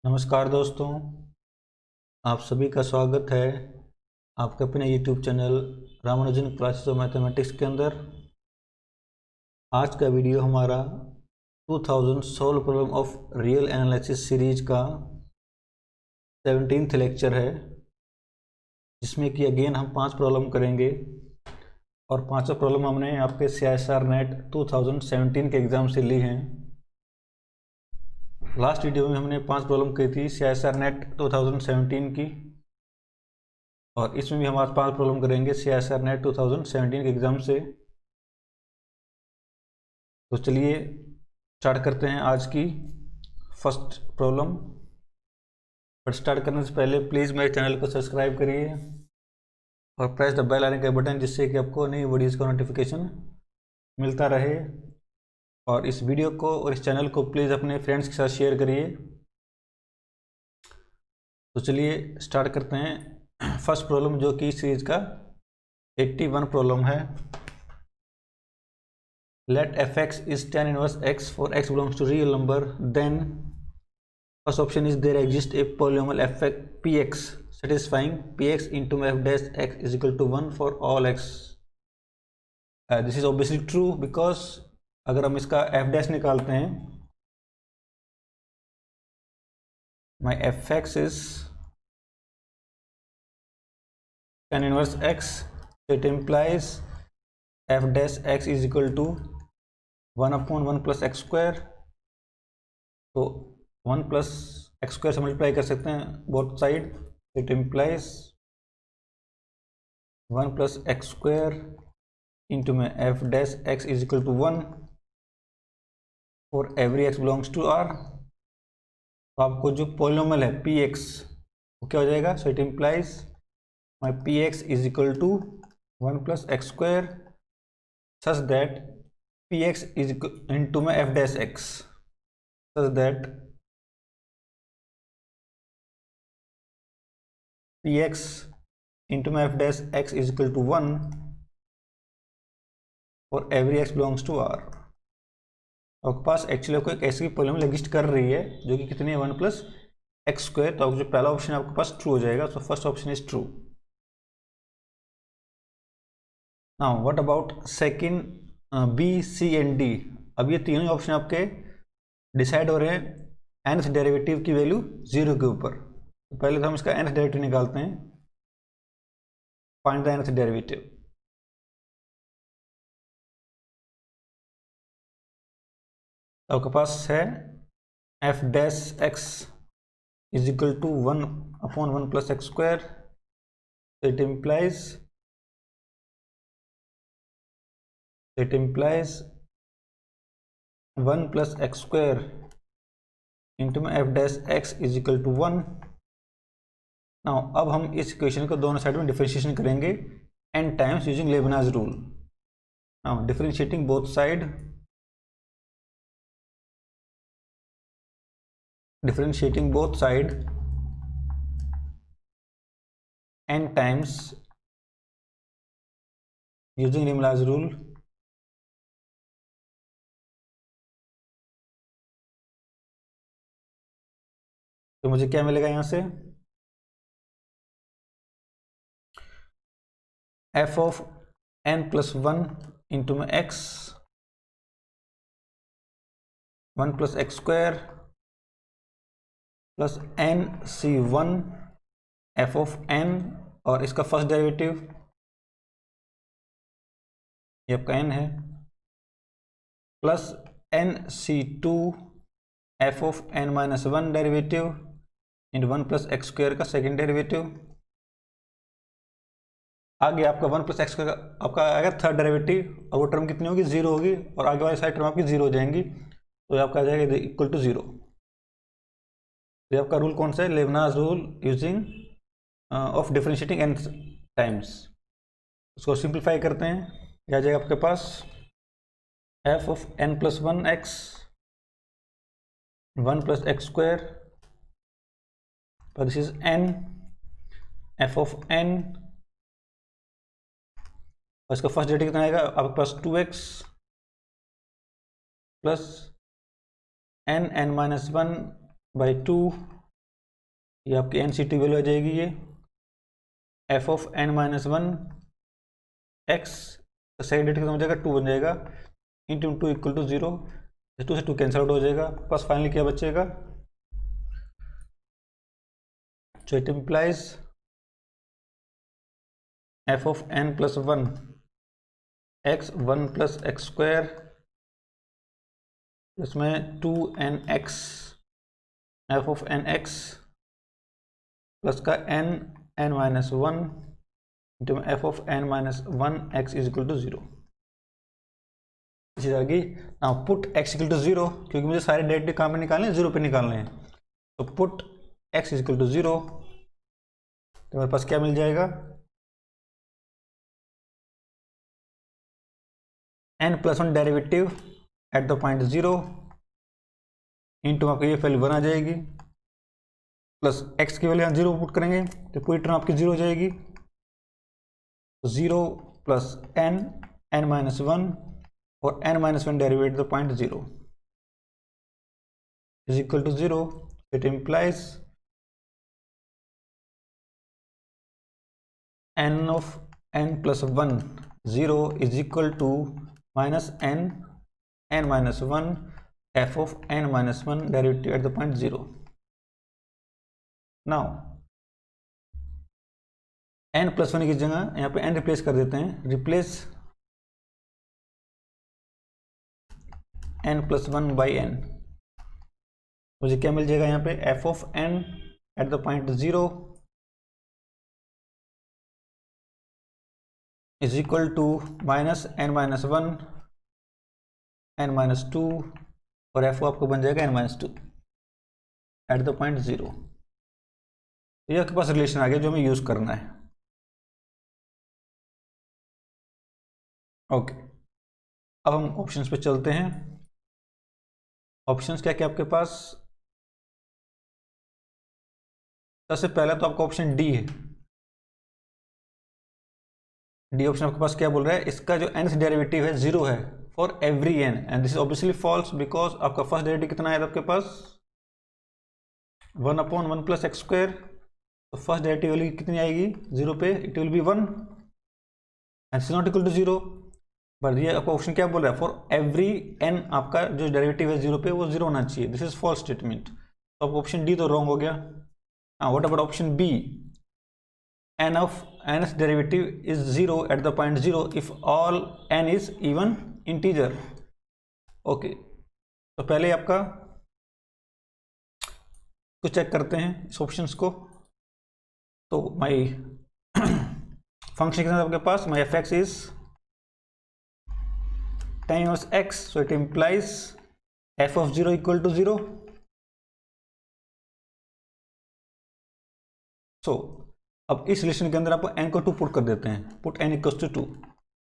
नमस्कार दोस्तों, आप सभी का स्वागत है आपके अपने YouTube channel Ramanujan classes of mathematics के अंदर। आज का वीडियो हमारा 2000 solve problem of real analysis series का 17th लेक्चर है, जिसमें कि अगेन हम 5 प्रॉब्लम करेंगे और 5 प्रॉब्लम हमने आपके CISR नेट 2017 के एग्ज़ाम से ली हैं। लास्ट वीडियो में हमने 5 प्रॉब्लम की थी CISR नेट 2017 की, और इसमें भी हम आज 5 प्रॉब्लम करेंगे CISR नेट 2017 के एग्ज़ाम से। तो चलिए स्टार्ट करते हैं आज की फर्स्ट प्रॉब्लम। बट स्टार्ट करने से पहले प्लीज़ मेरे चैनल को सब्सक्राइब करिए और प्रेस द बेल आइकन का बटन, जिससे कि आपको नई वीडियोज़ का नोटिफिकेशन मिलता रहे। और इस वीडियो को और इस चैनल को प्लीज़ अपने फ्रेंड्स के साथ शेयर करिए। तो चलिए स्टार्ट करते हैं फर्स्ट प्रॉब्लम, जो कि सीरीज का 81 प्रॉब्लम है। Let fx is tan inverse x for x belongs to real number, then first option is there exists a polynomial fx px satisfying px into f dash x is equal to 1 for all x. This is obviously true because अगर हम इसका f dash निकालते हैं, my fx is tan inverse x, so it implies f dash x is equal to 1/1 plus x square. तो 1 plus x square से multiply कर सकते हैं both side, it implies 1 plus x square into में f dash x is equal to 1 for every x belongs to R. तो आपको जो polynomial है पी एक्स, वो क्या हो जाएगा? So it implies my p x is equal to 1 plus x square such that p x is into में f dash x such that px into my f dash x is equal to 1 for every x belongs to r। आपके पास actually आपको एक ऐसी polynomial exist कर रही है जो कि कितनी है? 1 प्लस एक्स स्क्वायर। तो जो पहला ऑप्शन है आपके पास ट्रू हो जाएगा। So first option is true. Now what about second B C and D? अब ये तीनों ऑप्शन आपके डिसाइड हो रहे हैं nth डेरिवेटिव की वैल्यू 0 के ऊपर। तो पहले तो हम इसका nth डेरिवेटिव निकालते हैं। Find the nth derivative. आपके पास है f dash x is equal to 1/1 plus x square. It implies 1 plus x square into में f dash x is equal to 1। Now अब हम इस इक्वेशन को दोनों साइड में डिफरेंशिएशन करेंगे n times using Leibniz rule. Now differentiating both side, n times using Leibniz rule। तो मुझे क्या मिलेगा यहां से? f of n plus 1 into में x 1 plus x square plus n c1 f of n, और इसका फर्स्ट डेरिवेटिव ये आपका n है, plus n c2 f of n minus 1 derivative in 1 plus x square का सेकेंड डेरिवेटिव। आगे आपका 1 plus x square आपका आएगा थर्ड डेरिवेटिव, और वो टर्म कितनी होगी? 0 होगी, और आगे वाली साइड टर्म आपकी 0 हो जाएंगी। तो ये आपका आ जाएगा इक्वल टू 0। तो ये आपका रूल कौन सा है? Leibniz rule using of differentiating n times. उसको सिंप्लीफाई करते हैं, ये आ जाएगा आपके पास f of n plus 1 x 1 plus x square, this is n f of n, और इसका फर्स्ट डेरिवेटिव कितना आएगा आपके पास? 2x plus n n minus 1 by 2 ये आपकी एन सी टी वैल्यू आ जाएगी, ये f of n minus one x, second derivative कितना हो जाएगा, 2 बन जाएगा, इंटू टू इक्वल टू 0, 2 से 2 कैंसिल आउट हो जाएगा, बस फाइनली क्या बचेगा, so it implies f of n plus 1 x 1 plus x square, इसमें 2nx f of nx plus का n minus 1 into f of n minus 1 x is equal to 0। चीज आ गई ना, पुट x इक्वल टू 0, क्योंकि मुझे सारे derivative कहाँ पे निकालने हैं, 0 पे निकालने हैं, तो put x is equal to 0, तो मेरे पास क्या मिल जाएगा, n plus 1 derivative at the point 0 into आपकी ये वैल्यू 1 आ जाएगी, प्लस x की वैल्यू यहाँ 0 पुट करेंगे तो पूरी टर्म आपकी 0 हो जाएगी, 0 प्लस n माइनस 1 और n minus 1 derivate the point 0 is equal to 0, it implies n of n plus 1 0 is equal to minus n minus 1 f of n minus 1 derivative at the point 0. Now n plus 1 की जगह यहाँ पे n replace कर देते हैं, replace n plus 1 by n, मुझे क्या मिल जाएगा यहाँ पे, f of n at the point 0 is equal to minus n minus 1 n minus 2 और f आपको बन जाएगा n minus 2 at the point 0। ये आपके पास रिलेशन आ गया जो हमें यूज करना है। ओके, अब हम ऑप्शंस पे चलते हैं। ऑप्शंस क्या क्या आपके पास, सबसे पहला तो आपका ऑप्शन डी है। डी ऑप्शन आपके पास क्या बोल रहा है, इसका जो nth डेरिवेटिव है 0 है for every n, and this is obviously false because आपका फर्स्ट डेरिवेटिव कितना आया था आपके पास, 1 अपॉन 1 प्लस एक्स स्क्वायर, तो फर्स्ट डेरिवेटिव वैल्यू कितनी आएगी 0 पे, it will be 1 and is not equal to 0, but ये आपका ऑप्शन क्या बोल रहा है, फॉर एवरी n आपका जो डेरिवेटिव है 0 पे वो 0 होना चाहिए, दिस इज फॉल्स स्टेटमेंट, तो आपका ऑप्शन डी तो रॉन्ग हो गया। What about option B, n of nth derivative is 0 at the point 0 if all n is even integer। Okay, तो पहले आपका तो चेक करते हैं इस ऑप्शंस को। तो माई फंक्शन कितना आपके पास, my f x is tan inverse x, so it implies f of 0 equal to 0। so अब इस रिलेशन के अंदर आपको n को 2 पुट कर देते हैं, put n equals to 2,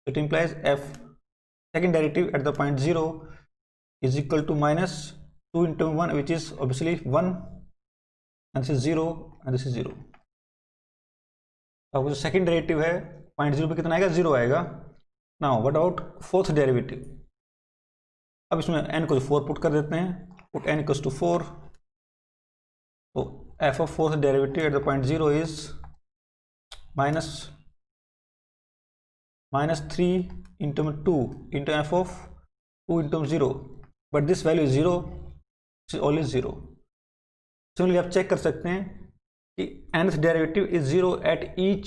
it implies f second derivative at the point 0 is equal to minus 2 into 1 which is obviously 1 and this is 0 and this is 0। अब जो सेकेंड डेरिवेटिव है पॉइंट 0 पे कितना आएगा, 0 आएगा। Now what about fourth derivative, अब इसमें n को 4 पुट कर देते हैं, पुट n इक्वल्स टू 4, तो f of fourth derivative at the point 0 is minus 3 into 2 into f of 2 into 0, but this value is 0, this is always 0। Similarly आप check कर सकते हैं कि nth derivative is 0 at each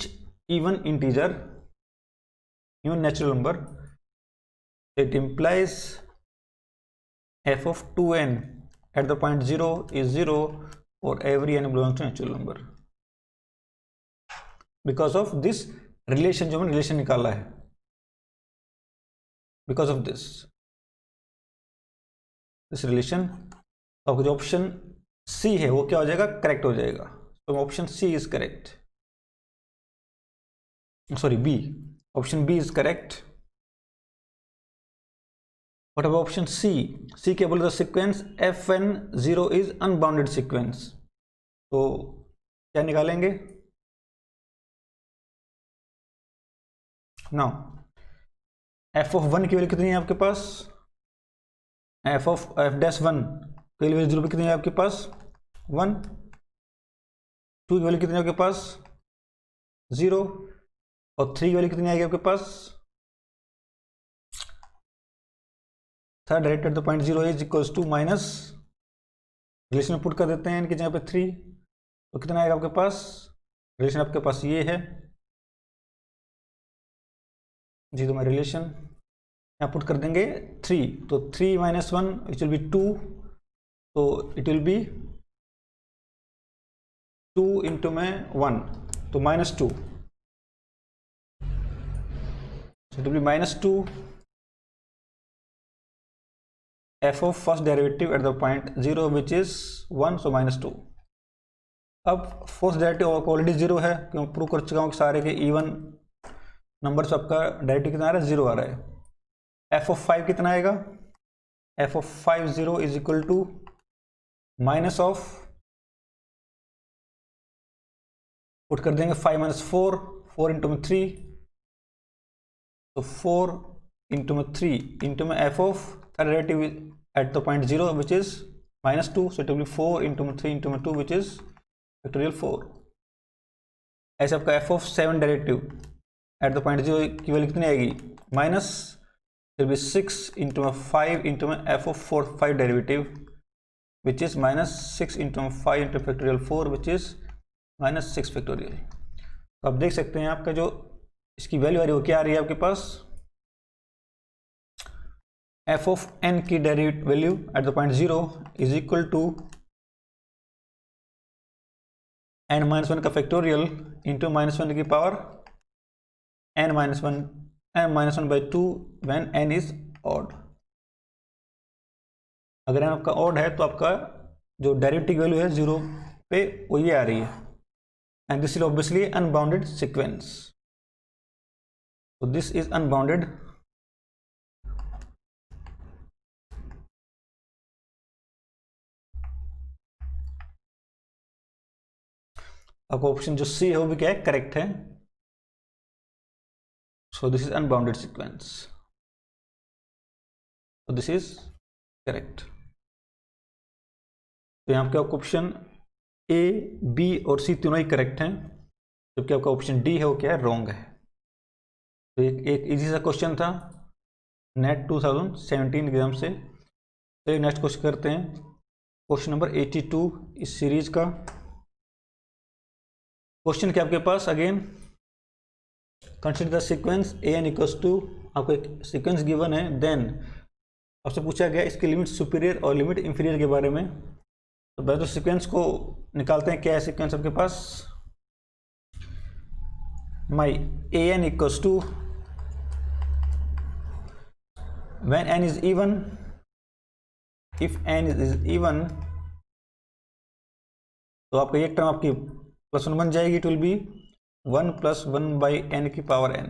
even integer, even natural number, it implies f of 2n at the point 0 is 0 for every n belongs to natural number, because of this relation जो हमने relation निकाला है, because of this relation, आपका जो option C है वो क्या हो जाएगा, करेक्ट हो जाएगा। तो option C is correct, sorry B, option B is correct. What about option C, C क्या बोल रहा है, sequence fn0 is unbounded sequence, तो क्या निकालेंगे, नाउ f ऑफ 1 की वैल्यू कितनी है आपके पास, f ऑफ f डैश 1 की वैल्यू 0 पे कितनी है आपके पास 1, 2 की वैल्यू कितनी है आपके पास 0, और 3 की वैल्यू कितनी आएगी आपके पास, third direct at the point 0 is equals to minus, relation में पुट कर देते हैं इनकी जगह पे 3, तो कितना आएगा आपके पास, रिलेशन आपके पास ये है जी, तो मैं रिलेशन यहाँ पुट कर देंगे 3, तो 3 - 1 इट विल बी 2, तो इट विल बी 2 इंटू में 1, तो -2, so it will be -2 f of first derivative at the point 0 which is 1, so -2। अब फर्स्ट डेरिवेटिव ऑलरेडी 0 है, क्यों प्रूव कर चुका हूँ कि सारे के इवन नंबर से आपका डेरिवेटिव कितना आ रहा है 0 आ रहा है। f of 5 कितना आएगा, f of 5 0 is equal to minus of, put कर देंगे 5 - 4, 4 इंटू में 3, तो 4 इंटू में 3 इंटू में f of third derivative at the point 0 which is -2, so it will be 4 into में 3 इंटू में 2 which is factorial 4। ऐसे आपका f of 7 derivative at the point 0 की वैल्यू कितनी आएगी माइनस, फिर भी 6 इंटू में 5 इंटू में f of 5 derivative which is -6 into में 5 into factorial 4 which is -6 factorial. तो आप देख सकते हैं आपका जो इसकी वैल्यू आ रही है वो क्या आ रही है आपके पास, f of n की derivative value at the point 0 is equal to n-1 का फैक्टोरियल इंटू -1 की power n-1/2 when n is odd. अगर n आपका ऑड है तो आपका जो डेरिवेटिव वैल्यू है 0 पे वो ये आ रही है, and this is obviously unbounded sequence, so this is unbounded आपका ऑप्शन जो सी है वो भी क्या है करेक्ट है, so this is unbounded sequence, so this is correct। तो यहाँ पे आपका ऑप्शन ए, बी और सी तीनों ही करेक्ट हैं, जबकि आपका ऑप्शन डी है वो क्या है रॉन्ग है। तो एक इजी सा क्वेश्चन था नेट 2017 एग्जाम से। तो नेक्स्ट क्वेश्चन करते हैं, क्वेश्चन नंबर 82 इस सीरीज का। क्वेश्चन क्या आपके पास, again consider the sequence an equals to, आपको एक सीक्वेंस गिवन है, देन आपसे पूछा गया इसकी लिमिट सुपीरियर और लिमिट इंफीरियर के बारे में। तो पहले तो सीक्वेंस को निकालते हैं, क्या है सीक्वेंस आपके पास, my an equals to when n is even, if n is even, तो आपका एक टर्म आपकी +1 बन जाएगी, इट विल बी 1 + 1/n की power n,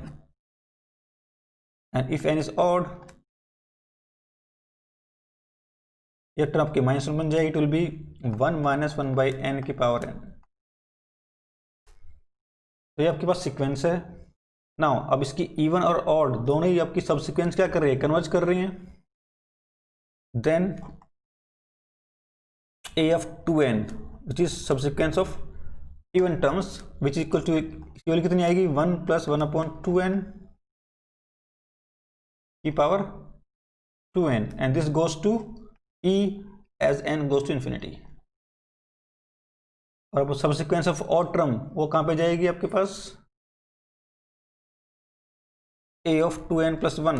and if n is odd, एक टर्म आपकी -1 बन जाएगी, इट विल बी 1 - 1/n की पावर n। तो ये आपके पास सीक्वेंस है। नाउ अब इसकी इवन और ऑड दोनों ही आपकी सब सीक्वेंस क्या कर रही है, कन्वर्ज कर रही हैं। Then a of 2n which is subsequence of even terms which is equal to, इसकी वैल्यू कितनी आएगी 1 + 1/2n की power 2n, and this goes to e as n goes to infinity। और अब सबसीक्वेंस ऑफ ऑड टर्म वो कहां पे जाएगी आपके पास, a of 2n + 1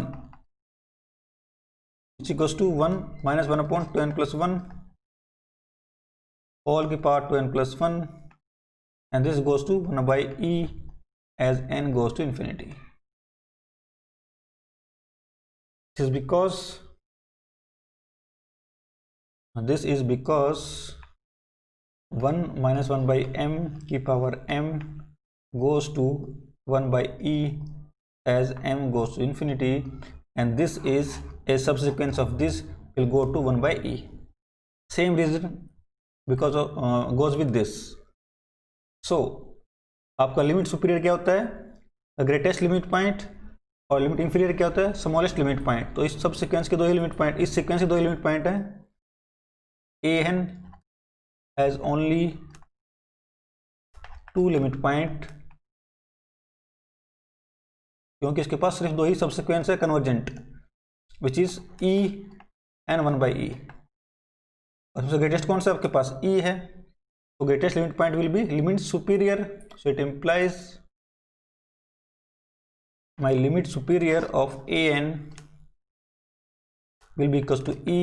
which equals to 1 - 1/2n + 1 all की power 2n + 1, and this goes to 1/e as n goes to infinity। This is because 1 - 1/m की power m goes to 1/e as m goes to infinity, and this is a subsequence of this will go to 1/e। same reason because of goes with this। so आपका limit superior क्या होता है, greatest limit point, और limit inferior क्या होता है, smallest limit point. तो इस सब सीक्वेंस के दो ही लिमिट पॉइंट, इस सीक्वेंस के दो ही लिमिट पॉइंट हैं, an has only 2 limit point, क्योंकि इसके पास सिर्फ 2 ही सबसिक्वेंस है convergent, which is e and 1/e। और सबसे ग्रेटेस्ट कौन सा आपके पास e है, तो greatest limit point will be limit superior, so it implies my limit superior of an will be equals to e,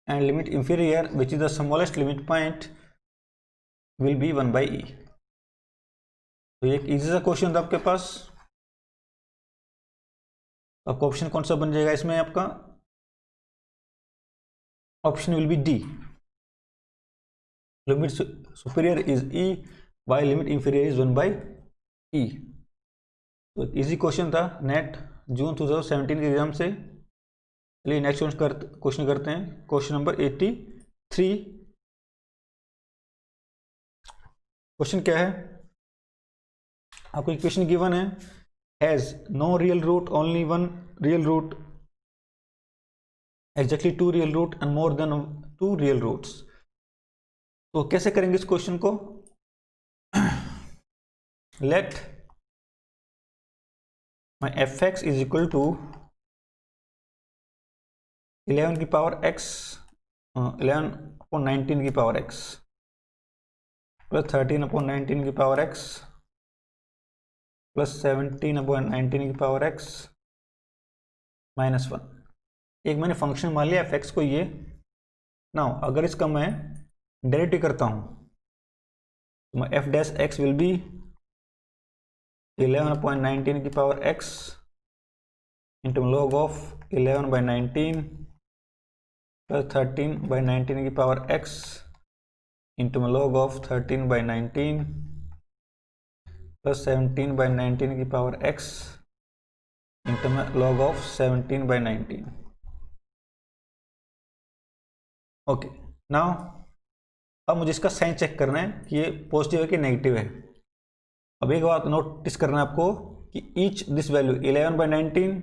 and limit inferior, which is the smallest limit point, will be 1/e। तो एक easy सा question था आपके पास। आपका option कौन सा बन जाएगा इसमें, आपका option will be D, limit superior is e by limit inferior is 1/e। तो इजी क्वेश्चन था नेट जून 2017 के एग्जाम से। चलिए नेक्स्ट क्वेश्चन करते हैं, क्वेश्चन नंबर 83। क्वेश्चन क्या है, आपको इक्वेशन गिवन है, has no real root, only one real root, exactly 2 real root and more than 2 real roots. तो कैसे करेंगे इस क्वेश्चन को, let my fx is equal to 11 की पावर x 11/19 की पावर x प्लस 13/19 की पावर x प्लस 17/19 की power x -1। एक मैंने फंक्शन मान लिया fx को ये। नाउ अगर इसका मैं डेरिवेटिव करता हूँ तो f dash x will be 11/19 की power x into log of 11/19 plus 13/19 की power x into log of 13/19 plus 17/19 की power x into log of 17/19। Okay, now अब मुझे इसका साइन चेक करना है कि ये पॉजिटिव है कि नेगेटिव है। अब एक बात नोटिस करना है आपको कि each this value 11/19,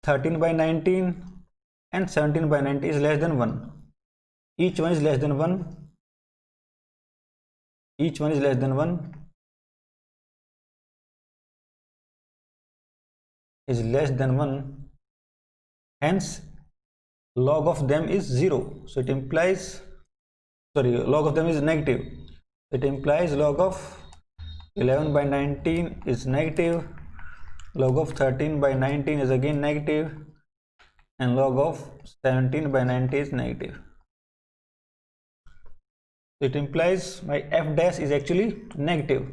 13/19 and 17/19 is less than 1। Each one is less than 1, each one is less than 1, is less than 1, hence log of them is 0, so it implies, sorry, log of them is negative, it implies log of 11/19 is negative, log of 13/19 is again negative, and log of 17/19 is negative. It implies my f dash is actually negative.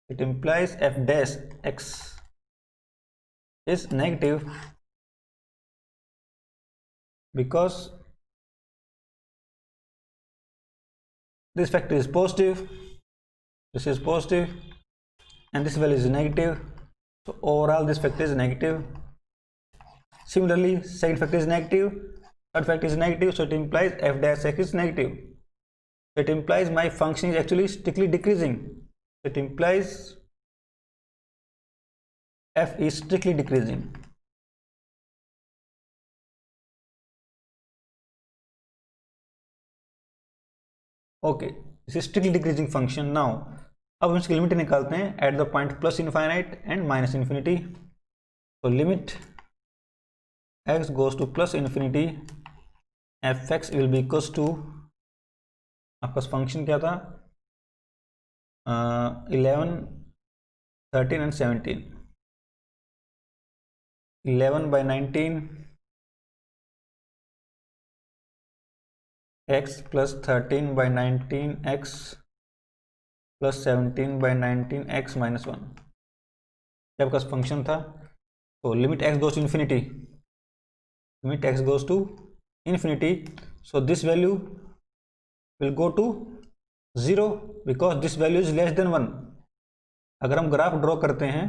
It implies f dash x is negative because this factor is positive, this is positive, and this value is negative, so overall this factor is negative. Similarly, second factor is negative, third factor is negative, so it implies f dash x is negative. It implies my function is actually strictly decreasing. It implies f is strictly decreasing. Okay, this is strictly decreasing function. Now अब हम इसकी limit निकालते हैं at the point plus infinite and minus infinity. तो limit x goes to plus infinity, f x will be equals to, आपका function क्या था, 11, 13 and 17, 11/19 x plus 13/19 x plus 17/19 x -1 आपका फंक्शन था। तो limit x goes to infinity, limit x goes to infinity, so this value will go to 0 because this value is less than 1। अगर हम graph draw करते हैं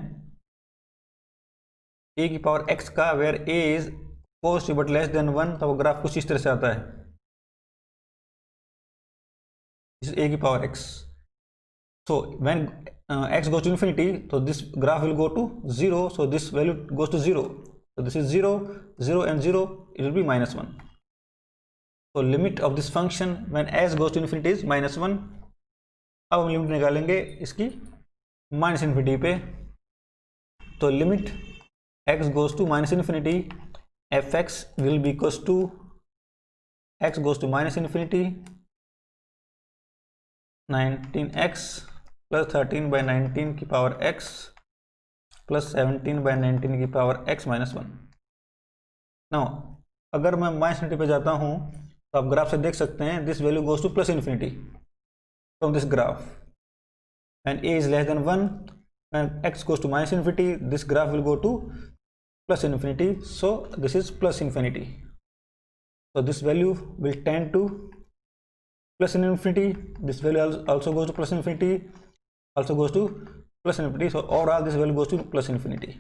a की power x का, where a is positive but less than 1, तो वो graph कुछ इस तरह से आता है, a की power x। So when x goes to infinity, so this graph will go to 0, so this value goes to 0, so this is 0, 0 and 0, it will be -1. So limit of this function when s goes to infinity is -1, अब हम limit निकालेंगे इसकी minus infinity पे। तो limit x goes to minus infinity f x will be equals to x goes to minus infinity 19x plus 13/19 की power x plus 17/19 की power x minus 1। Now अगर मैं माइनस इन्फिनिटी पे जाता हूँ तो आप ग्राफ से देख सकते हैं this value goes to plus infinity from this graph and a is less than 1 and x goes to minus infinity, this graph will go to plus infinity, so this is plus infinity. So this value will tend to plus infinity, this value also goes to plus infinity, also goes to plus infinity, so overall this value goes to plus infinity.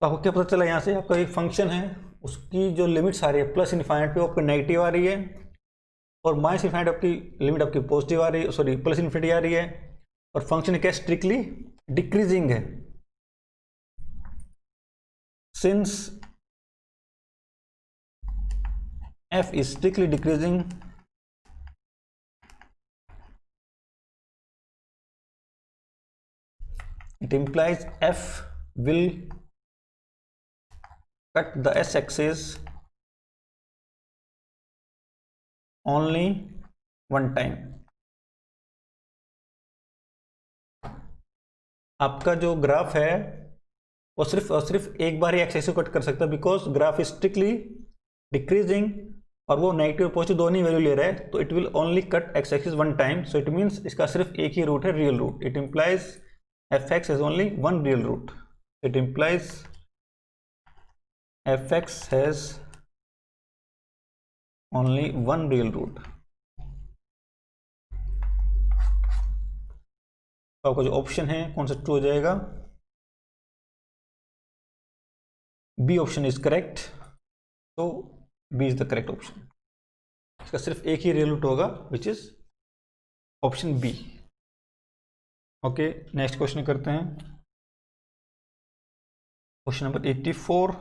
तो आपको क्या पता चला, यहाँ से आपका एक function है उसकी जो लिमिट्स आ रही है प्लस इन्फाइनाइट पे आपको नेगेटिव आ रही है और माइनस इन्फिनिटी आपकी लिमिट आपकी पॉजिटिव आ रही है, सॉरी प्लस इन्फिनिटी आ रही है और फंक्शन क्या स्ट्रिक्टली डिक्रीजिंग है। Since f is strictly decreasing, it implies f will cut the s-axis only one time। आपका जो ग्राफ है वो सिर्फ और सिर्फ एक बार ही एक्स एक्सिस को कट कर सकता है because graph is strictly decreasing और वो नेगेटिव और पॉजिटिव दोनों ही वैल्यू ले रहा है, तो it will only cut x axis one time. So it means इसका सिर्फ एक ही रूट है, real root. It implies f x has only one real root. It implies f x has only one real root. तो आपका जो option है कौन सा ट्रू हो जाएगा? B option is correct. तो B is the correct option. इसका सिर्फ एक ही रियल रूट होगा which is option B. Okay, next question करते हैं। Question number 84।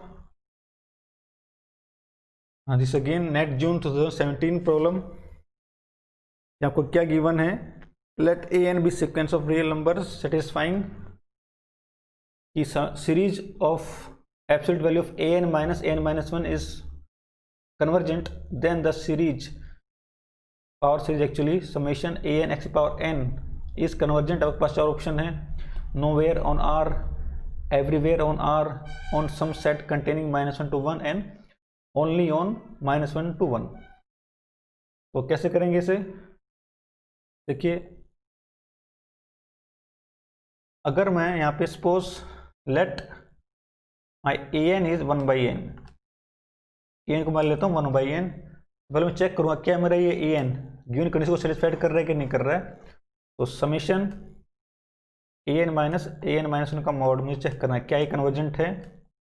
हाँ, this again NET June 2017 problem. आपको क्या गिवन है? Let a and b sequence of real numbers satisfying की series of absolute value of a n minus 1 is convergent, then the series power series actually summation a n x power n is convergent। आपके पास चार option है, nowhere on R, everywhere on R, on some set containing -1 to 1 and only on -1 to 1। तो कैसे करेंगे इसे? देखिए, अगर मैं यहाँ पे suppose let my a n is 1/n, a n को मान लेता हूँ 1/n। पहले मैं चेक करूँगा क्या मेरा ये ए एन गिवन कंडीशन को सेटिस्फाइड कर रहा है कि नहीं कर रहा है। तो समेशन ए एन माइनस 1 का मॉड मुझे चेक करना है क्या ये कन्वर्जेंट है।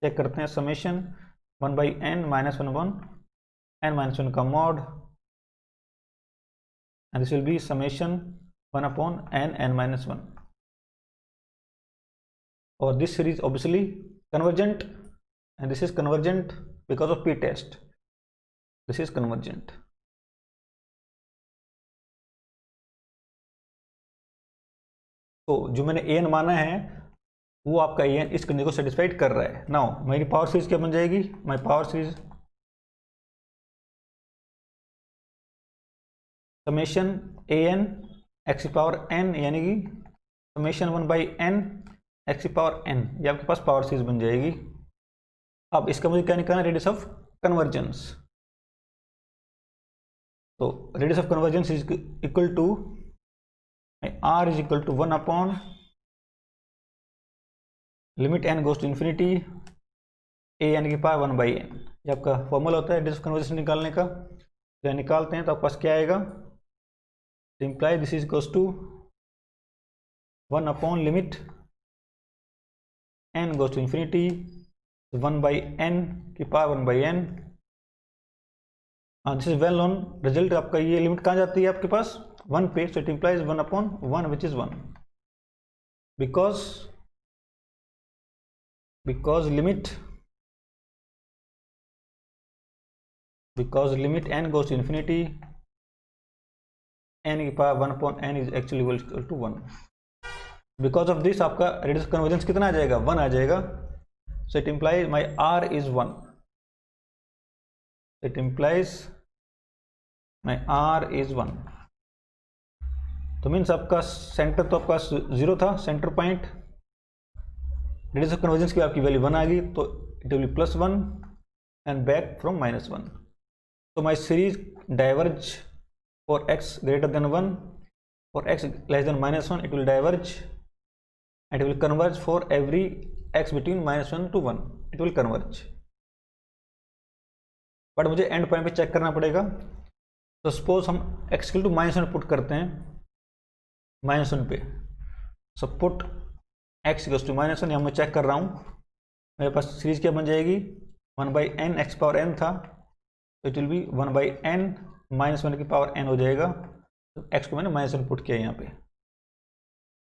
चेक करते हैं। समेशन 1/n -1 n-1 का mod and this will be summation 1/n n-1। और this series obviously convergent and this is convergent because of p-test, this is convergent। तो जो मैंने an माना है वो आपका an इस कंडीशन को सेटिस्फाइड कर रहा है। नाउ मेरी पावर सीरीज क्या बन जाएगी? My power series summation an x की पावर n यानी कि समेशन 1/n x की पावर n, ये आपके पास पावर सीरीज बन जाएगी। अब इसका मुझे क्या निकालना है? Radius of convergence. तो radius of convergence is equal to r is equal to 1 upon limit n goes to infinity a n की पावर 1/n। ये आपका फॉर्मूला होता है रेडियस ऑफ कन्वर्जेंस निकालने का। जब निकालते हैं तो आपके पास क्या आएगा? Imply this is equal to 1 upon limit n goes to infinity 1/n की power 1/n। This is well known result. आपका ये लिमिट कहाँ जाती है? आपके पास 1 पे। So it implies 1/1 which is 1 because limit n goes to infinity n की power 1 upon n is actually equal to 1। Because of this आपका रेडियस कन्वर्जेंस कितना आ जाएगा, 1 आ जाएगा। So it implies my r is 1। It implies my r is 1। तो means आपका centre तो आपका 0 था, centre point, radius of convergence की आपकी वैल्यू 1 आ गई, तो it will be +1 and back from -1। तो माई series diverge for x greater than 1, for x less than -1 it will diverge, and it will converge for every x between -1 to 1, it will converge। But मुझे and point पे check करना पड़ेगा। तो suppose हम x equal to -1 put करते हैं -1 पे। So put x equal to -1, यहाँ मैं चेक कर रहा हूँ, मेरे पास सीरीज क्या बन जाएगी, 1/n, x पावर n था, तो इट विल बी 1/n -1 की पावर n हो जाएगा। तो x को मैंने -1 पुट किया यहाँ पे।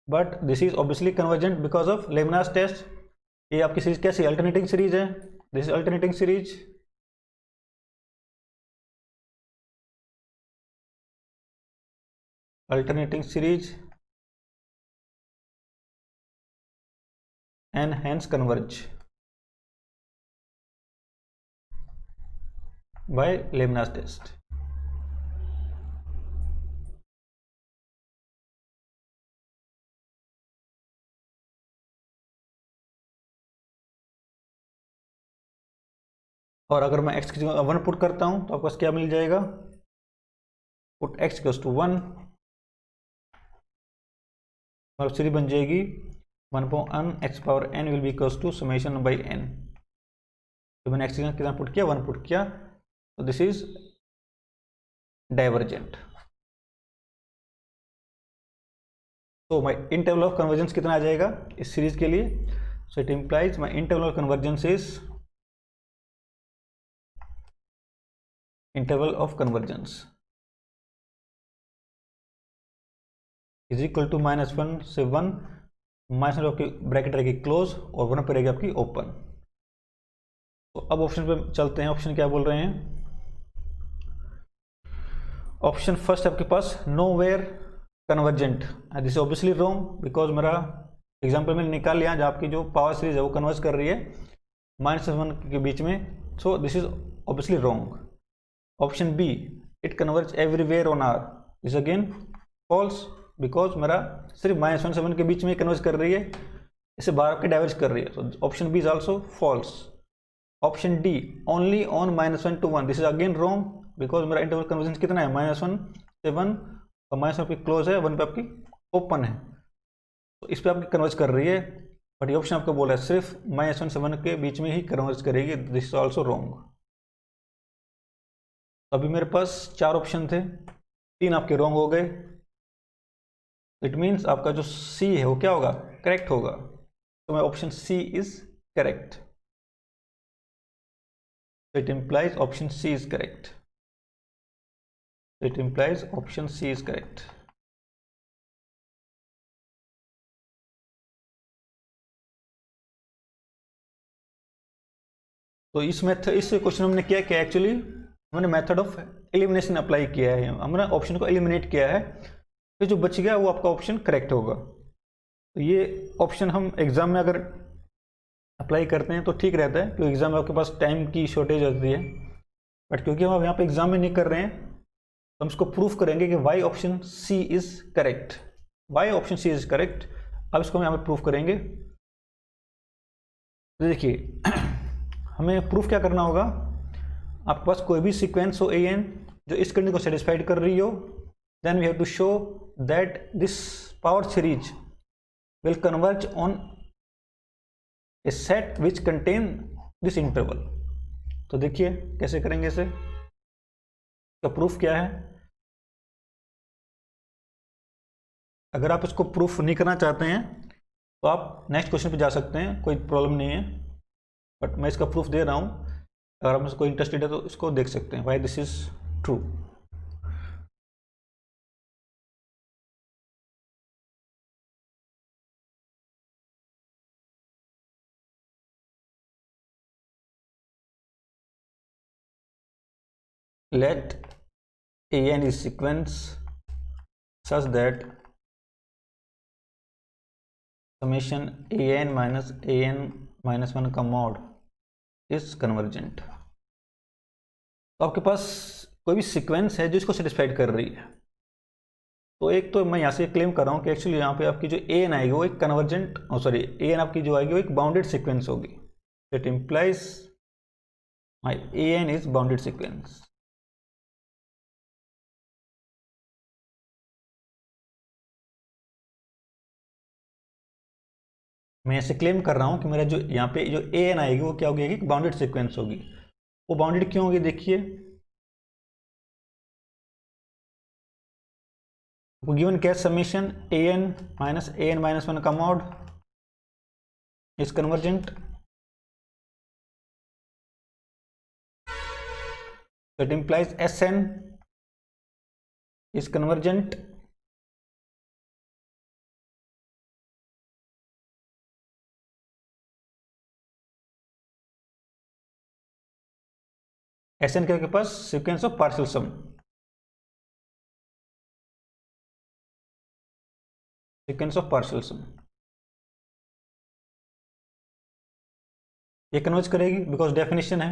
But this is obviously convergent because of Leibniz test. ये आपकी सीरीज कैसी अल्टरनेटिंग सीरीज है, this is alternating series. Alternating series and hence converge by Leibniz test. और अगर मैं x की जगह 1 पुट करता हूं तो आपको क्या मिल जाएगा, पुट x इक्वल्स टू 1, और सीरीज बन जाएगी 1/n x power n will be equals to summation by n। तो मैंने x की जगह कितना पुट किया, 1 पुट किया, तो दिस इज डाइवर्जेंट। तो माई इंटरवल ऑफ कन्वर्जेंस कितना आ जाएगा इस सीरीज के लिए। So it implies my interval of convergence is, interval of convergence is equal to -1 से 1, -1 आपकी ब्रैकेट रहेगी क्लोज और 1 पर रहेगी आपकी ओपन। तो अब ऑप्शन पे चलते हैं। ऑप्शन क्या बोल रहे हैं, ऑप्शन फर्स्ट आपके पास nowhere convergent, this obviously wrong because मेरा एग्जाम्पल मैंने निकाल लिया जहाँ आपकी जो पावर सीरीज है वो कन्वर्ज कर रही है -1 के बीच में। So this is obviously wrong. Option B it converge everywhere on R is again false because मेरा सिर्फ -1 से 1 के बीच में कन्वर्ज कर रही है, इसे बाहर के डाइवर्ज कर रही है। तो option B is also false. Option D only on -1 to 1, this is again wrong because मेरा इंटरवल कन्वर्जेंस कितना है, -1 से 1, और -1 आपकी क्लोज है, 1 पे आपकी ओपन है, तो इस पे आपकी कन्वर्ज कर रही है। बट ये ऑप्शन आपको बोला है सिर्फ -1 से 1 के बीच में ही कन्वर्ज करेगी, दिस इज ऑल्सो रॉन्ग। अभी मेरे पास 4 ऑप्शन थे, 3 आपके रॉन्ग हो गए। इट मीन्स आपका जो सी है वो क्या होगा, करेक्ट होगा। तो मैं option C is correct. It implies option C is correct. It implies option C is correct. तो इस क्वेश्चन हमने क्या किया, एक्चुअली हमने मेथड ऑफ एलिमिनेशन अप्लाई किया है, हमने ऑप्शन को एलिमिनेट किया है, तो जो बच गया वो आपका ऑप्शन करेक्ट होगा। तो ये ऑप्शन हम एग्जाम में अगर अप्लाई करते हैं तो ठीक रहता है, क्योंकि एग्जाम में आपके पास टाइम की शॉर्टेज होती है। बट क्योंकि हम यहाँ पे एग्जाम में नहीं कर रहे हैं, हम इसको प्रूफ करेंगे कि why option C is correct, why option C is correct. अब इसको हम यहाँ पे प्रूफ करेंगे। तो देखिए हमें प्रूफ क्या करना होगा, आपके पास कोई भी सीक्वेंस हो an जो इस कंडीशन को सेटिस्फाइड कर रही हो, then we have to show that this power series will converge on a set which contain this interval. तो देखिए कैसे करेंगे इसे, तो प्रूफ क्या है। अगर आप इसको प्रूफ नहीं करना चाहते हैं तो आप नेक्स्ट क्वेश्चन पे जा सकते हैं, कोई प्रॉब्लम नहीं है, बट मैं इसका प्रूफ दे रहा हूँ। अगर आप इसको इंटरेस्टेड है तो इसको देख सकते हैं, why this is true. Let an is sequence such that summation an minus an minus 1 का मॉड इज कन्वर्जेंट। तो आपके पास कोई भी सीक्वेंस है जो इसको सेटिस्फाइड कर रही है, तो एक तो मैं यहाँ से क्लेम कर रहा हूँ कि एक्चुअली यहाँ पे आपकी जो an आएगी वो एक कन्वर्जेंट, सॉरी an आपकी जो आएगी वो एक बाउंडेड सीक्वेंस होगी। It implies my an is bounded sequence. मैं ऐसे क्लेम कर रहा हूँ कि मेरा जो यहाँ पे जो an आएगी वो क्या होगी, एक बाउंडेड सीक्वेंस होगी। वो बाउंडेड क्यों होगी, देखिए वो गिवन क्या, समेशन an माइनस 1 का mod is convergent. It implies Sn is convergent. Sn के पास sequence of partial sum, sequence of partial sum ये कन्वर्ज करेगी बिकॉज डेफिनेशन है।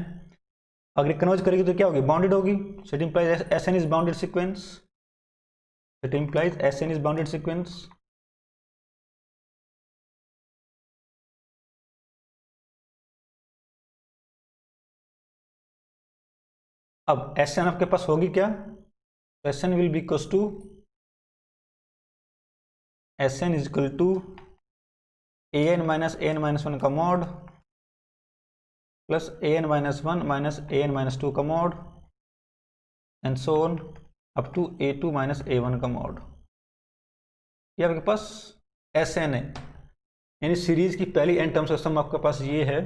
अगर कन्वर्ज करेगी तो क्या होगी, बाउंडेड होगी। So it implies Sn is bounded sequence. It implies Sn is bounded sequence. अब Sn आपके पास होगी क्या, Sn will be equal to Sn is equal to an minus minus 1 का mod plus an minus 1 minus an minus 2 का mod and so on up to a2 minus a1 का mod. ये आपके पास Sn है, यानी सीरीज की पहली n terms का सम आपके पास ये है।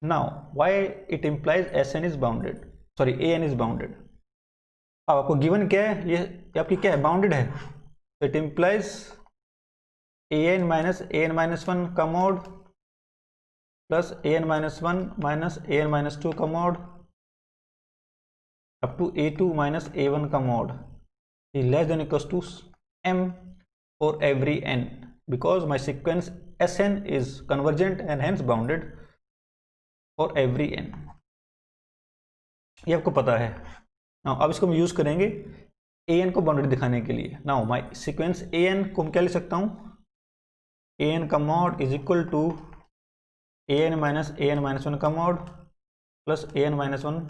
Now why it implies Sn is bounded, sorry an is bounded. अब आपको गिवन क्या है, ये आपकी क्या है, बाउंडेड है। तो इट इम्प्लाइज an माइनस 1 का mod plus an minus 1 minus an minus 2 का mod up to a2 minus a1 का mod is less than equal to m for every n, because my sequence Sn is convergent and hence bounded for every n। ये आपको पता है। Now अब इसको हम use करेंगे an को बाउंडेड दिखाने के लिए। नाउ माई सीक्वेंस an को मैं क्या लिख सकता हूँ, an का mod is equal to an minus 1 का mod plus an minus 1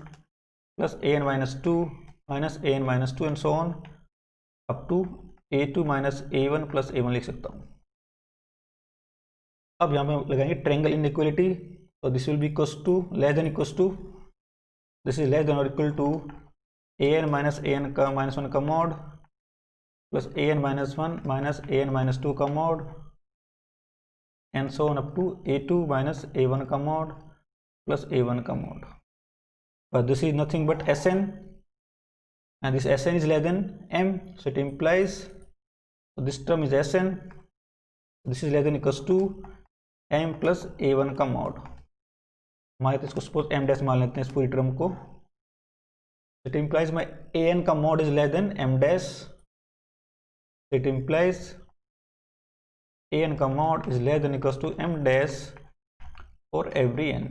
plus an minus 2 minus an minus 2 and so on up to a2 minus a1 plus a1 लिख सकता हूँ। अब यहाँ पे लगाएंगे ट्रायंगल इनइक्वालिटी, तो this will be equals to less than equals to, this is less than और equal to an minus का माइनस 1 का mod plus an minus 1 minus an minus 2 का mod and so on up to a2 minus a1 का mod plus a1 का mod, but this is nothing but Sn and this Sn is less than m, so it implies, so this term is Sn, this is less than equals to m plus a1 का mod। हमारे तो इसको suppose m dash मान लेते हैं इस पूरी term को। it implies my an का mod is less than m dash, it implies an का mod is less than equals to m dash for every n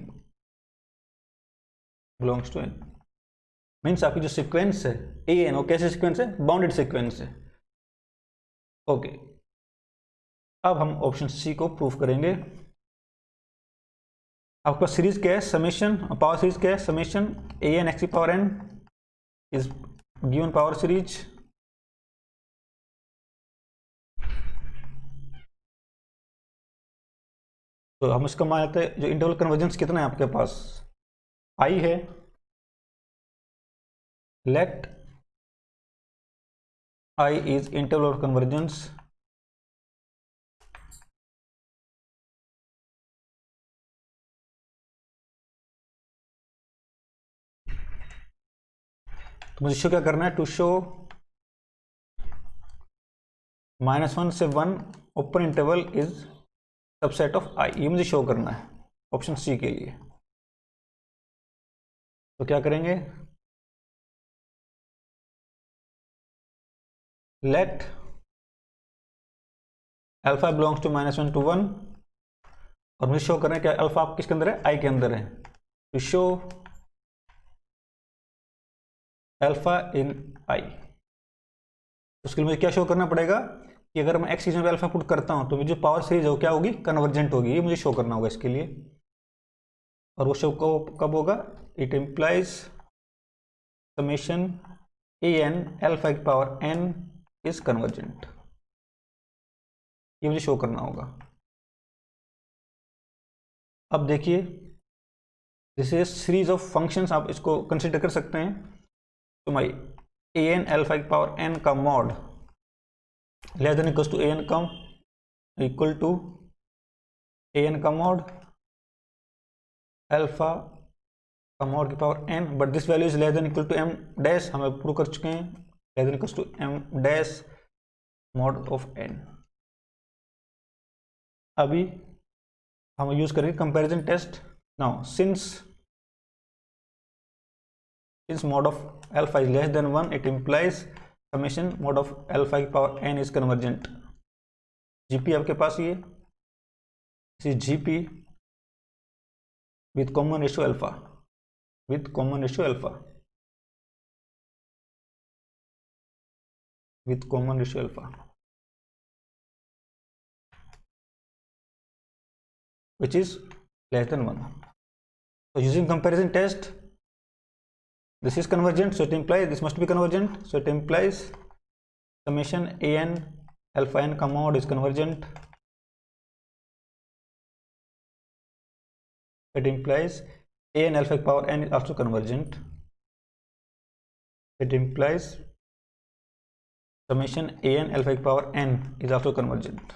belongs to n। Means आपकी जो सीक्वेंस है an वो कैसे sequence है, bounded sequence है। Okay, अब हम ऑप्शन सी को प्रूव करेंगे। आपका सीरीज क्या है, समेशन पावर सीरीज क्या है, समेशन an x की power n is given power series तो हम इसका मान लेते हैं जो इंटरवल कन्वर्जेंस कितना है आपके पास, आई है। Let I is interval of convergence तो मुझे शो क्या करना है, टू शो -1 से 1 open interval is subset of I, ये मुझे शो करना है ऑप्शन सी के लिए। तो क्या करेंगे, let alpha belongs to -1 to 1, और मुझे शो करना है कि अल्फा आप किसके अंदर है, आई के अंदर है। टू शो अल्फा इन आई, उसके लिए मुझे क्या शो करना पड़ेगा कि अगर मैं एक्स की जगह पे अल्फा पुट करता हूं तो मुझे जो पावर सीरीज है वो क्या होगी, कन्वर्जेंट होगी। ये मुझे शो करना होगा इसके लिए, और वो शो कब होगा, it implies summation a n alpha की पावर एन इज कन्वर्जेंट, ये मुझे शो करना होगा। अब देखिए, this is series of functions, आप इसको कंसिडर कर सकते हैं। तो माई ए एन अल्फा की पावर एन का mod less than equal to a n कम इक्वल टू ए एन का मॉड अल्फा का मॉड की power n, but this value is less than equal to m dash, हम prove कर चुके हैं, less than equal to m dash mod of n. अभी हम यूज करेंगे comparison test. Now since mod of alpha is less than 1, it implies summation mod of alpha की power n is convergent। gp आपके पास ये gp with common ratio alpha, with common ratio alpha, with common ratio alpha, which is less than 1। so using comparison test, this is convergent, so it implies this must be convergent, so it implies summation a n alpha n का mod is convergent, it implies a n alpha power n is also convergent, it implies summation a n alpha power n is also convergent।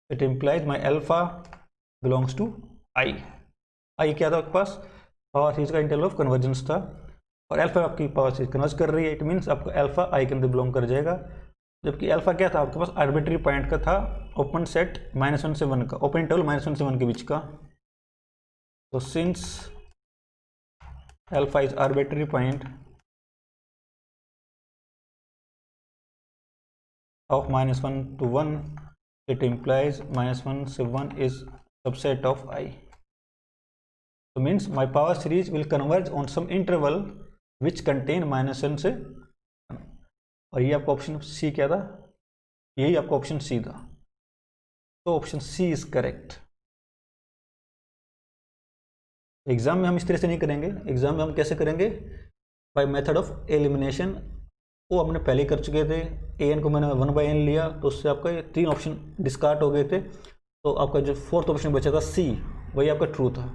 it implies my alpha belongs to i। आई क्या था आपके पास, power series का interval of convergence था, और alpha आपकी power series converge कर रही है, इट मीन्स आपका अल्फा आई के अंदर बिलोंग कर जाएगा। जबकि अल्फा क्या था आपके पास, आर्बिट्री पॉइंट का था, ओपन सेट -1 से 1 का, ओपन इंटरवल -1 से 1 के बीच का। तो since alpha is arbitrary point of -1 to 1, it implies -1 से 1 is subset of I। So means my power series will converge on some interval which contain -1 से 1। और ये आपका ऑप्शन सी क्या था, यही आपका ऑप्शन सी था, तो option C is correct. Exam में हम इस तरह से नहीं करेंगे, एग्जाम में हम कैसे करेंगे, बाय मेथड ऑफ एलिमिनेशन, वो हमने पहले कर चुके थे। ए एन को मैंने 1/n लिया, तो उससे आपका ये 3 ऑप्शन डिस्कार्ड हो गए थे, तो आपका जो 4th ऑप्शन बचा था सी, वही आपका ट्रू था।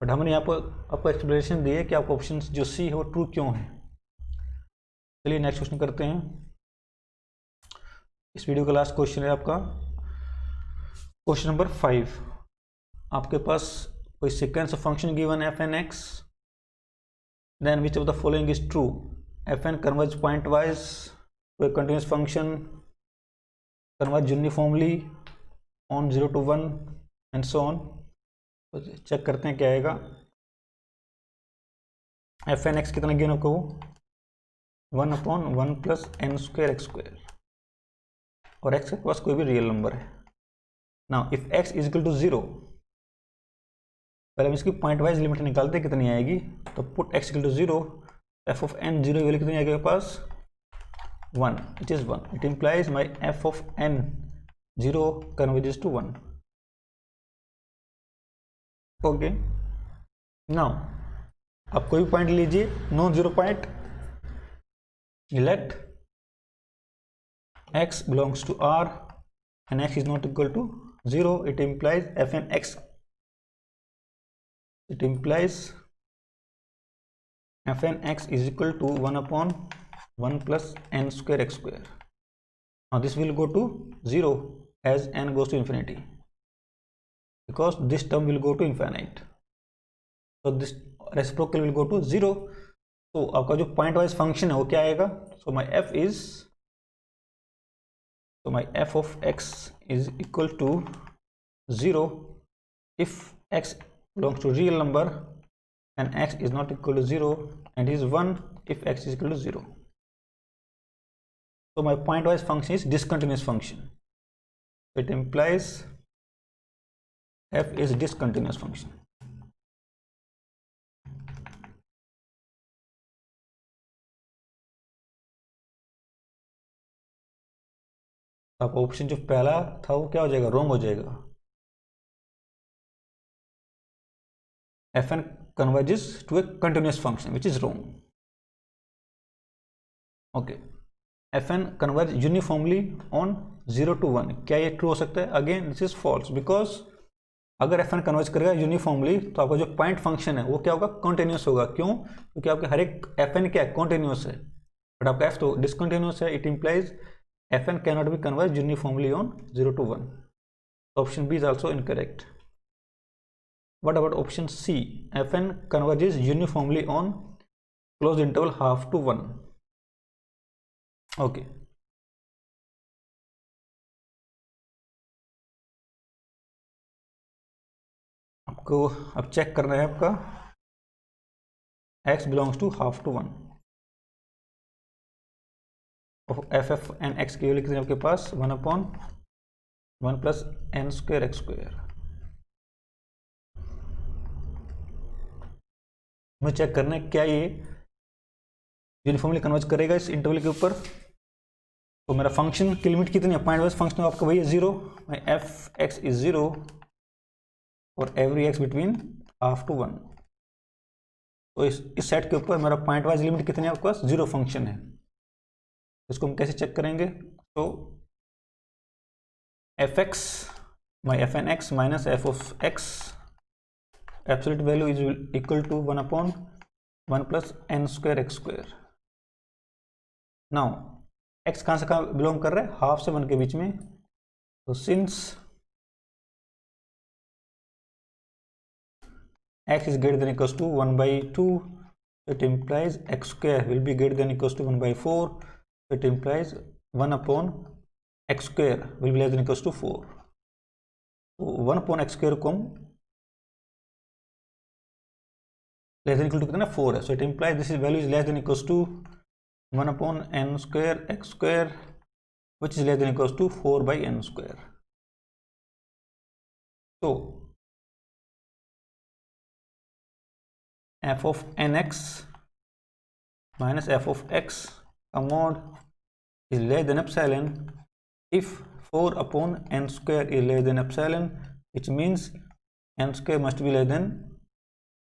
बट हमने यहाँ पर आपको एक्सप्लेनेशन दी है कि आपका ऑप्शन जो सी है वो ट्रू क्यों है। चलिए नेक्स्ट क्वेश्चन करते हैं। इस वीडियो का लास्ट क्वेश्चन है आपका क्वेश्चन नंबर 5। आपके पास कोई sequence of function given f n x, then which of the following is true, f n converge pointwise to a continuous function, converge uniformly on 0 to 1 and so on. तो check करते हैं क्या आएगा। F n x कितना given आपको, 1/1 + n² x², और x के पास कोई भी रियल नंबर है। Now if x is equal to 0, पहले हम इसकी पॉइंट वाइज लिमिट निकालते हैं कितनी आएगी। तो put x equal to 0, f of n 0 value कितनी आएगी आपके पास, 1, it is 1। It implies my f of n 0 converges to 1। Okay, now आप कोई भी पॉइंट लीजिए, non zero point, let x belongs to R and x is not equal to 0, it implies fn x, it implies fn x is equal to 1/1 + n² x²। now this will go to 0 as n goes to infinity, because this term will go to infinite, so this reciprocal will go to 0। तो आपका जो point wise function है वो क्या आएगा, so my f is, so my f of x is equal to 0 if x belongs to real number and x is not equal to 0 and is 1 if x is equal to 0. So my pointwise function is discontinuous function. It implies f is discontinuous function. अब option जो पहला था वो क्या हो जाएगा, wrong हो जाएगा. fn converges to a continuous function which is wrong. Okay, fn converge uniformly on 0 to 1. क्या ये ट्रू हो सकता है? Again this is false, because अगर fn कन्वर्ज करेगा यूनिफॉर्मली तो आपका जो पॉइंट फंक्शन है वो क्या होगा, कॉन्टिन्यूस होगा. क्यों? क्योंकि आपके हर एक fn क्या है, कॉन्टिन्यूस है, बट आपका f तो डिसकंटिन्यूस है. It implies fn cannot be converge uniformly on 0 to 1. Option B is also incorrect. What about option C? fn converges uniformly on closed interval half to 1. Okay. आपको अब check करना है आपका x belongs to half to 1. f and x की value कितनी है आपके पास, 1/1 plus n square x square. हमें चेक करना है क्या ये यूनिफॉर्मली कन्वर्ज करेगा इस इंटरवल के ऊपर. तो मेरा फंक्शन की लिमिट कितनी है, पॉइंट वाइज फंक्शन आपका वही है 0. एफ एक्स इज 0 और every x between half to 1. तो इस सेट के ऊपर मेरा पॉइंट वाइज लिमिट कितनी है आपके पास, 0 फंक्शन है. इसको हम कैसे चेक करेंगे, तो f x my f n x minus f of x absolute value is equal to 1/1 plus n square x square. Now x कहाँ से कहाँ बिलोंग कर रहा है, हाफ से 1 के बीच में. तो since x is greater than equals to 1/2, it implies x square will be greater than equals to 1/4. It implies 1/x square will be less than equals to 4. तो 1/x square को हम less than equal to कितना 4 है. So it implies this is value is less than equals to 1/n square x square which is less than equals to 4/n square. So f of nx minus f of x mod is less than epsilon if 4/n square is less than epsilon, which means n square must be less than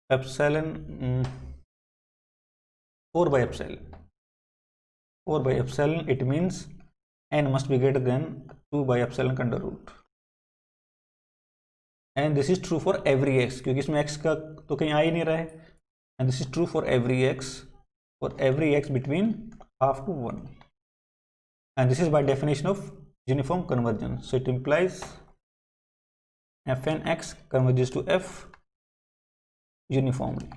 epsilon 4/epsilon. 4/epsilon, it means n must be greater than 2/epsilon under root. And this is true for every x, क्योंकि इसमें x का तो कहीं आ ही नहीं रहा है. And this is true for every x between half to 1. And this is by definition of uniform convergence. So it implies fn x converges to f uniformly.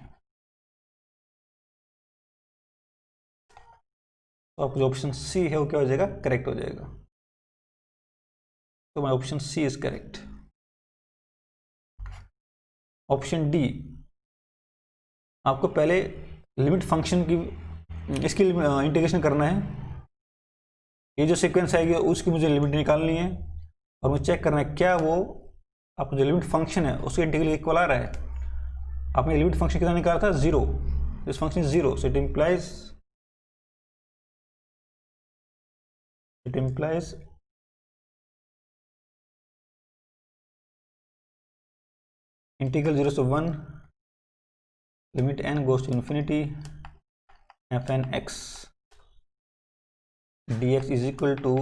तो आपका जो ऑप्शन सी है वो क्या हो जाएगा, करेक्ट हो जाएगा. तो my option C is correct. Option D, आपको पहले लिमिट फंक्शन की इसकी इंटीग्रेशन करना है. ये जो सीक्वेंस आएगी उसकी मुझे लिमिट निकालनी है और मुझे चेक करना है क्या वो आपको जो लिमिट फंक्शन है उसके इंटीग्रल इक्वल आ रहा है. आपने लिमिट फंक्शन कितना निकाला था, 0. This function is 0. So it implies integral 0 to 1 limit n goes to infinity fn x dx is equal to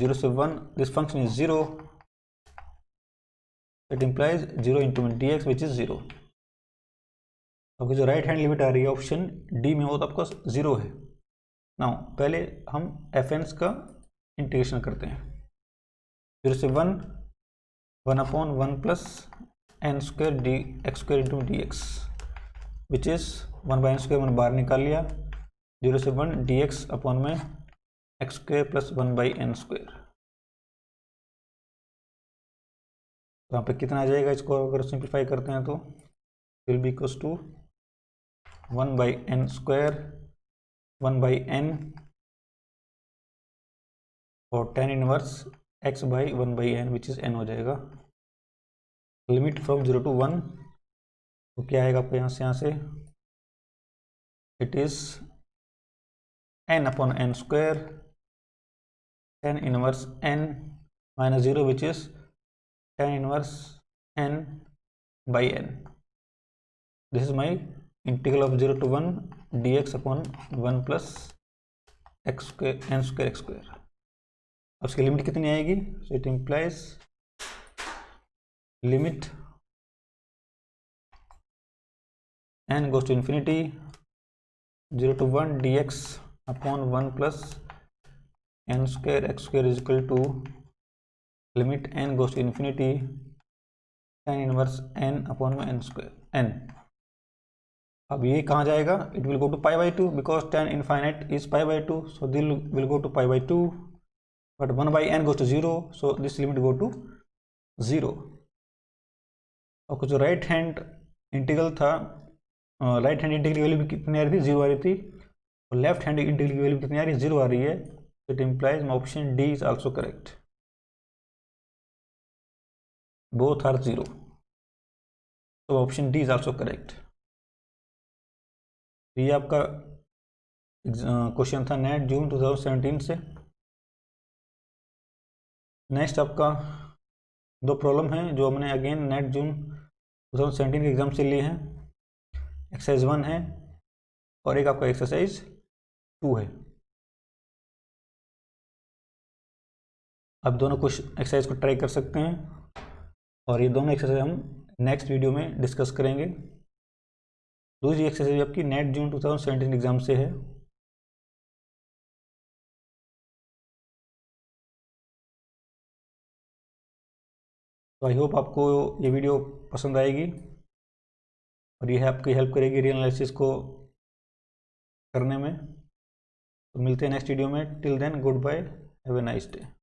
0 to 1. This function is 0. It implies 0 into dx which is 0. आपकी जो right hand limit आ रही है option D में वो तो आपका 0 है. Now पहले हम एफ एन का इंटीग्रेशन करते हैं. 0 से 1 1/1 plus n square d x square into dx which is 1/n square मैंने बाहर निकाल लिया. 0 से 1 dx अपॉन में x square plus 1/n square. तो यहाँ पे कितना आ जाएगा, इसको अगर सिंप्लीफाई करते हैं तो will be equals to 1/n² 1/n और tan inverse x/1/n which is n हो जाएगा। लिमिट फ्रॉम 0 to 1, तो क्या आएगा आपको यहाँ से it is n/n² tan inverse n minus 0 which is tan inverse n/n. This is my integral of 0 to 1 dx upon 1 plus x square n² x²। अब इसकी लिमिट कितनी आएगी? सो it implies limit n goes to infinity 0 to 1 dx upon 1 plus n² x² is equal to limit n goes to infinity tan inverse n upon n²। n अब ये कहाँ जाएगा? It will go to π/2 because tan infinite is π/2, so this will go to π/2, but 1/n goes to 0, so this limit go to 0। और जो right hand integral था, right hand integral की value भी कितनी आ रही थी? 0 आ रही थी, और लेफ्ट हैंड इंटीग्रल की वैल्यू कितनी आ रही है? 0 आ रही है। It implies my option D is also correct, both are 0, तो option D is also correct. ये आपका क्वेश्चन था नेट जून 2017 से। नेक्स्ट आपका दो प्रॉब्लम हैं जो हमने अगेन नेट जून 2017 के एग्जाम से लिए हैं। एक्सरसाइज 1 है और एक आपका एक्सरसाइज 2 है। आप दोनों कुछ एक्सरसाइज को ट्राई कर सकते हैं और ये दोनों एक्सरसाइज हम नेक्स्ट वीडियो में डिस्कस करेंगे। दूसरी एक्सरसाइज आपकी नेट जून 2017 एग्जाम से है। तो आई होप आपको ये वीडियो पसंद आएगी और ये आपकी हेल्प करेगी रियल एनालिसिस को करने में। तो मिलते हैं नेक्स्ट वीडियो में। Till then good bye, have a nice day.